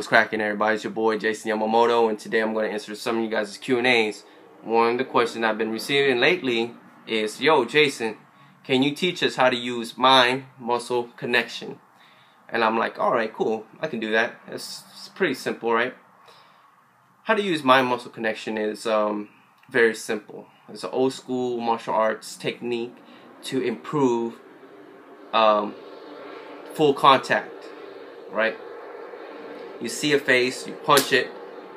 cracking, everybody? It's your boy Jason Yamamoto, and today I'm going to answer some of you guys' Q&As. One of the questions I've been receiving lately is, yo Jason, can you teach us how to use mind-muscle connection? And I'm like, alright, cool, I can do that. It's pretty simple, right? How to use mind-muscle connection is very simple. It's an old school martial arts technique to improve full contact, right? You see a face, you punch it,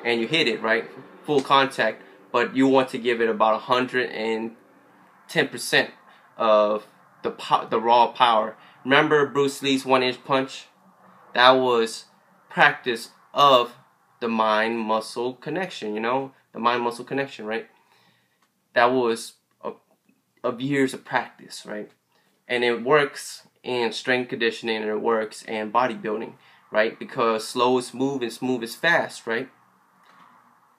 and you hit it, right? Full contact, but you want to give it about 110% of the raw power. Remember Bruce Lee's 1-inch punch? That was practice of the mind-muscle connection, you know? The mind-muscle connection, right? That was of years of practice, right? And it works in strength conditioning, and it works in bodybuilding, right? Because slow is smooth and smooth is fast, right?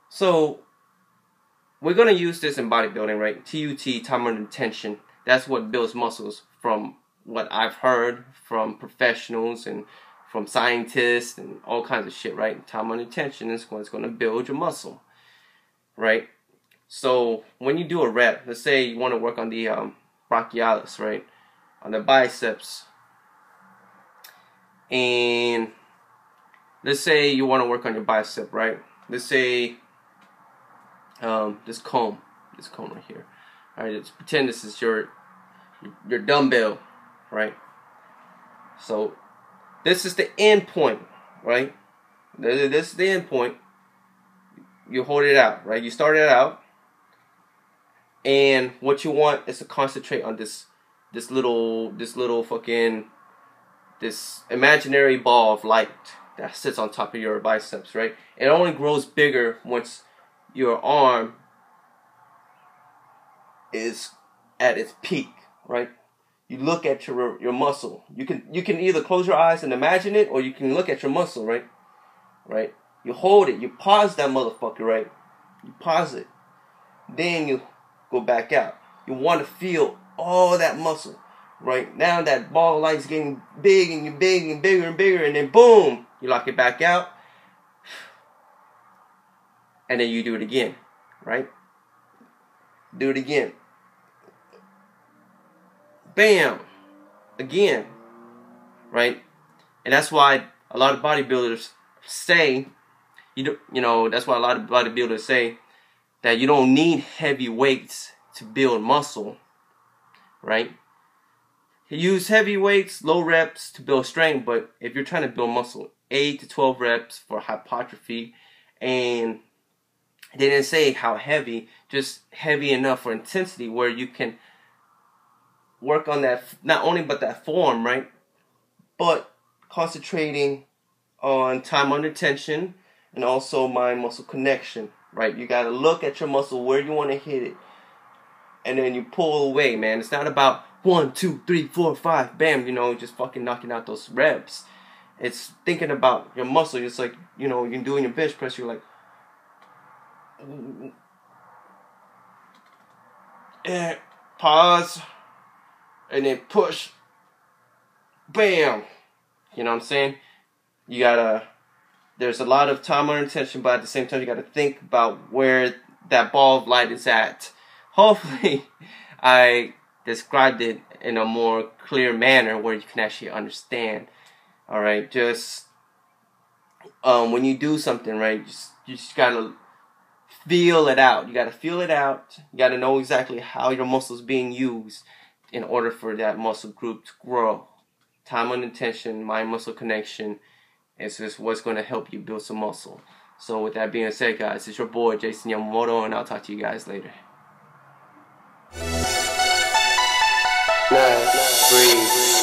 So we're going to use this in bodybuilding, right? TUT, time under tension. That's what builds muscles, from what I've heard from professionals and from scientists and all kinds of shit, right? Time under tension is what's going to build your muscle, right? So when you do a rep, let's say you want to work on the brachialis, right? On the biceps. And let's say you want to work on your bicep, right? Let's say this comb right here. All right, let's pretend this is your dumbbell, right? So this is the end point, right? This is the end point. You hold it out, right? You start it out, and what you want is to concentrate on this imaginary ball of light that sits on top of your biceps, right? It only grows bigger once your arm is at its peak, right? You look at your muscle. You can either close your eyes and imagine it, or you can look at your muscle, right? Right? You hold it. You pause that motherfucker, right? You pause it. Then you go back out. You want to feel all that muscle. Right now, that ball of light is getting big and big and bigger and bigger, and then boom, you lock it back out, and then you do it again, right? Do it again. Bam, again, right? And that's why a lot of bodybuilders say, that's why a lot of bodybuilders say that you don't need heavy weights to build muscle, right? You use heavy weights, low reps to build strength, but if you're trying to build muscle, 8 to 12 reps for hypertrophy, and they didn't say how heavy, just heavy enough for intensity where you can work on that, not only but that form, right? But concentrating on time under tension and also mind-muscle connection, right? You got to look at your muscle, where you want to hit it, and then you pull away, man. It's not about 1, 2, 3, 4, 5, bam, just fucking knocking out those reps. It's thinking about your muscle. It's like, you're doing your bench press, you're like, and pause, and then push, bam. You know what I'm saying? You gotta, there's a lot of time under tension, but at the same time, you gotta think about where that ball of light is at. Hopefully, I described it in a more clear manner where you can actually understand. All right, just when you do something, right, you just gotta feel it out. You gotta feel it out. You gotta know exactly how your muscle is being used in order for that muscle group to grow. Time under tension, mind-muscle connection is just what's going to help you build some muscle. So with that being said, guys, it's your boy Jason Yamamoto, and I'll talk to you guys later. Breathe.